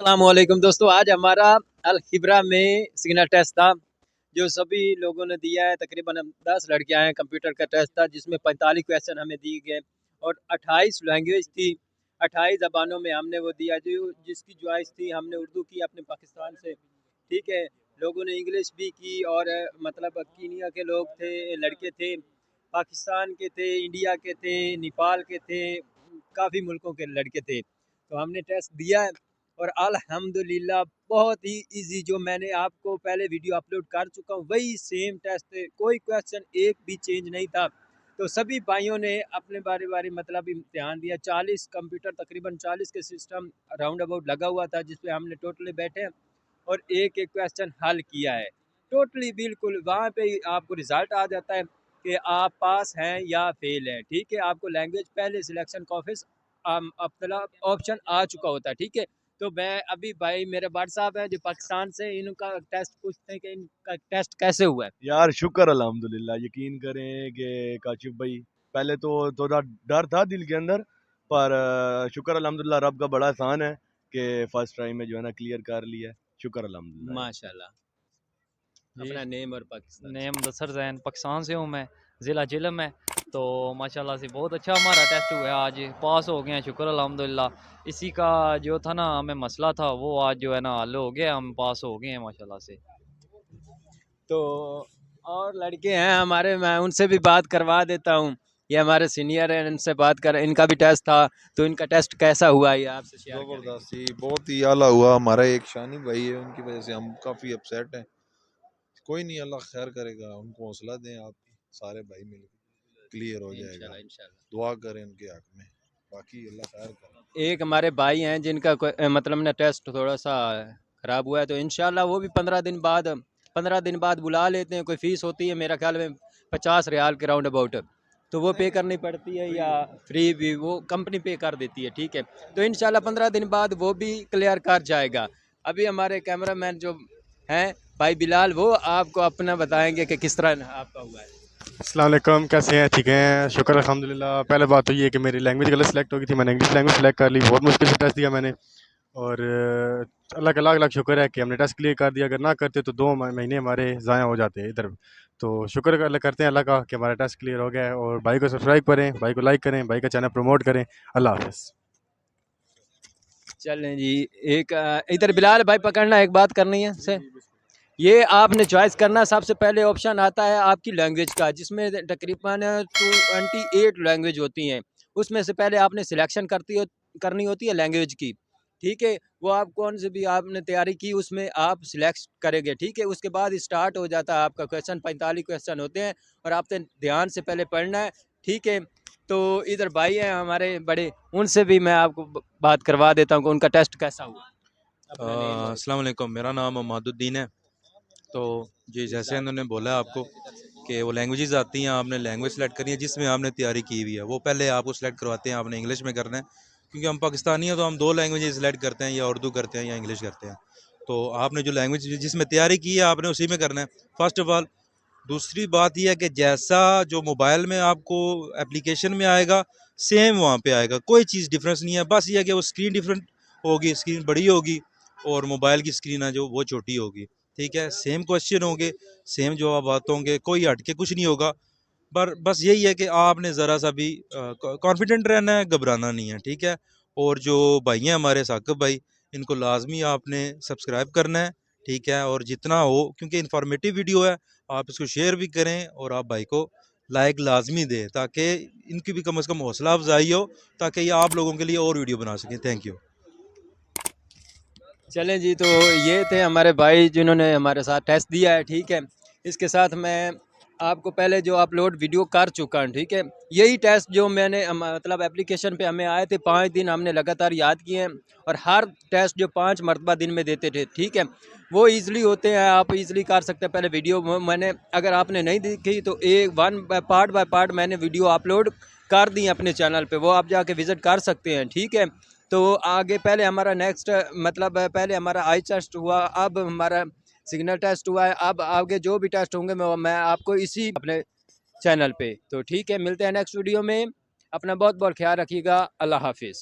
अस्सलामुअलैकुम दोस्तों, आज हमारा अल खिब्रा में सिग्नल टेस्ट था जो सभी लोगों ने दिया है। तकरीबन हम 10 लड़के आए हैं। कंप्यूटर का टेस्ट था जिसमें 45 क्वेश्चन हमें दिए गए और 28 लैंग्वेज थी। 28 ज़बानों में हमने वो दिया, जो जिसकी चॉइस थी। हमने उर्दू की अपने पाकिस्तान से, ठीक है। लोगों ने इंग्लिश भी की और मतलब कीनिया के लोग थे, लड़के थे, पाकिस्तान के थे, इंडिया के थे, नेपाल के थे, काफ़ी मुल्कों के लड़के थे। तो हमने टेस्ट दिया है और अल्हम्दुलिल्लाह बहुत ही इजी, जो मैंने आपको पहले वीडियो अपलोड कर चुका हूँ वही सेम टेस्ट है। कोई क्वेश्चन एक भी चेंज नहीं था। तो सभी भाइयों ने अपने बारी बारी मतलब इम्तिहान दिया। 40 कंप्यूटर, तकरीबन 40 के सिस्टम राउंड अबाउट लगा हुआ था जिसपे हमने टोटली बैठे और एक एक क्वेश्चन हल किया है। टोटली बिल्कुल वहाँ पे ही आपको रिजल्ट आ जाता है कि आप पास हैं या फेल हैं, ठीक है। आपको लैंग्वेज पहले सिलेक्शन का ऑफिस ऑप्शन आ चुका होता है, ठीक है। तो मैं अभी भाई मेरे भाई साहब हैं जो पाकिस्तान से, इनका टेस्ट पूछते हैं कि इनका टेस्ट कैसे हुआ है। यार शुक्र अल्हम्दुलिल्लाह। यकीन करें कि काशिफ भाई, पहले तो थोड़ा डर था दिल के अंदर, पर शुक्र अल्हम्दुलिल्लाह, रब का बड़ा एहसान है कि फर्स्ट टाइम में जो है ना क्लियर कर लिया है। शुक्र अल्हम्दुलिल्लाह यार। माशाल्लाह। जी, अपना नेम और पाकिस्तान से। नेम मुदस्सर ज़ैन, पाकिस्तान से हूँ मैं, ज़िला जिलम है। तो माशाल्लाह से बहुत अच्छा हमारा टेस्ट हुआ है, आज पास हो गए हैं, शुक्र अल्हम्दुलिल्लाह। इसी का जो था ना हमें मसला था वो आज जो है ना हल हो गया, हम पास हो गए हैं माशाल्लाह से। तो और लड़के हैं हमारे, मैं उनसे भी बात करवा देता हूँ। ये हमारे सीनियर हैं, इनसे बात कर, इनका भी टेस्ट था। तो इनका टेस्ट कैसा हुआ ये आपसे शेयर करेंगे। जबरदस्त ही बहुत ही आला हुआ। हमारा एक शानी भाई है, उनकी वजह से हम काफी अपसेट हैं। कोई नहीं, अल्लाह खैर करेगा। उनको हौसला दें आप, सारे भाई मिल क्लियर हो जाएगा। इंशाल्लाह इंशाल्लाह। दुआ करें उनके हक में, बाकी अल्लाह खैर करे। एक हमारे भाई हैं जिनका मतलब ना टेस्ट थोड़ा सा ख़राब हुआ है। तो इंशाल्लाह वो भी 15 दिन बाद बुला लेते हैं। कोई फ़ीस होती है मेरा ख्याल में 50 रियाल के राउंड अबाउट, तो वो पे करनी पड़ती है या फ्री भी वो कंपनी पे कर देती है, ठीक है। तो इंशाल्लाह 15 दिन बाद वो भी क्लियर कर जाएगा। अभी हमारे कैमरामैन जो हैं भाई बिलाल, वो आपको अपना बताएंगे कि किस तरह आपका हुआ है। अस्सलाम वालेकुम, कैसे हैं? ठीक हैं, शुक्र अल्हम्दुलिल्लाह। पहले बात तो ये है कि मेरी लैंग्वेज गलत सेलेक्ट हो गई थी, मैंने इंग्लिश लैंग्वेज सेलेक्ट कर ली। बहुत मुश्किल से टेस्ट दिया मैंने और अल्लाह का लाख लाख शुक्र है कि हमने टेस्ट क्लियर कर दिया। अगर ना करते तो 2 महीने हमारे ज़ाया हो जाते इधर। तो शुक्र अल्लाह करते हैं अल्लाह का कि हमारा टेस्ट क्लियर हो गया है। और भाई को सब्सक्राइब करें, भाई को लाइक करें, भाई का चैनल प्रमोट करें। अल्लाह हाफ़िज़। चलें जी। एक इधर बिलाल भाई पकड़ना, एक बात करनी है से। ये आपने चॉइस करना, सबसे पहले ऑप्शन आता है आपकी लैंग्वेज का, जिसमें तकरीबन 28 लैंग्वेज होती हैं। उसमें से पहले आपने सिलेक्शन करनी होती है लैंग्वेज की, ठीक है। वो आप कौन सी भी आपने तैयारी की उसमें आप सिलेक्ट करेंगे, ठीक है। उसके बाद स्टार्ट हो जाता है आपका क्वेश्चन। 45 क्वेश्चन होते हैं और आपने ध्यान से पहले पढ़ना है, ठीक है। तो इधर भाई हैं हमारे बड़े, उनसे भी मैं आपको बात करवा देता हूँ कि उनका टेस्ट कैसा हुआ। अपना नेम और अस्सलाम वालेकुम, मेरा नाम अमादुद्दीन है। तो जी, जैसे इन्होंने बोला आपको कि वो लैंग्वेजेस आती हैं, आपने लैंग्वेज सेलेक्ट करनी है जिसमें आपने तैयारी की हुई है। वो पहले आपको सेलेक्ट करवाते हैं, आपने इंग्लिश में करना है, क्योंकि हम पाकिस्तानी हैं तो हम 2 लैंग्वेजेस सेलेक्ट करते हैं, या उर्दू करते हैं या इंग्लिश करते हैं। तो आपने जो लैंग्वेज जिसमें तैयारी की है आपने उसी में करना है, फर्स्ट ऑफ ऑल। दूसरी बात यह है कि जैसा जो मोबाइल में आपको एप्लीकेशन में आएगा, सेम वहाँ पे आएगा, कोई चीज़ डिफरेंस नहीं है। बस ये है कि वो स्क्रीन डिफरेंट होगी, स्क्रीन बड़ी होगी और मोबाइल की स्क्रीन है जो वो छोटी होगी, ठीक है। सेम क्वेश्चन होंगे, सेम जवाब आते होंगे, कोई हटके कुछ नहीं होगा। पर बस यही है कि आपने ज़रा सा भी कॉन्फिडेंट रहना है, घबराना नहीं है, ठीक है। और जो भाई हैं हमारे साकिब भाई, इनको लाजमी आपने सब्सक्राइब करना है, ठीक है। और जितना हो, क्योंकि इन्फॉर्मेटिव वीडियो है, आप इसको शेयर भी करें और आप भाई को लाइक लाजमी दें, ताकि इनकी भी कम से कम हौसला अफजाई हो, ताकि ये आप लोगों के लिए और वीडियो बना सकें। Thank you. चलें जी। तो ये थे हमारे भाई जिन्होंने हमारे साथ टेस्ट दिया है, ठीक है। इसके साथ मैं आपको पहले जो अपलोड वीडियो कर चुका हूँ, ठीक है। यही टेस्ट जो मैंने मतलब एप्लीकेशन पे हमें आए थे, 5 दिन हमने लगातार याद किए हैं और हर टेस्ट जो 5 मरतबा दिन में देते थे, ठीक है। वो ईज़िली होते हैं, आप ईज़िली कर सकते हैं। पहले वीडियो मैंने, अगर आपने नहीं देखी तो एक पार्ट बाय पार्ट मैंने वीडियो अपलोड कर दी अपने चैनल पे, वो आप जाके विज़िट कर सकते हैं, ठीक है। तो आगे पहले हमारा नेक्स्ट मतलब पहले हमारा आई टेस्ट हुआ, अब हमारा सिग्नल टेस्ट हुआ है। अब आगे जो भी टेस्ट होंगे मैं आपको इसी अपने चैनल पे, तो ठीक है। मिलते हैं नेक्स्ट वीडियो में। अपना बहुत बहुत ख्याल रखिएगा। अल्लाह हाफिज़।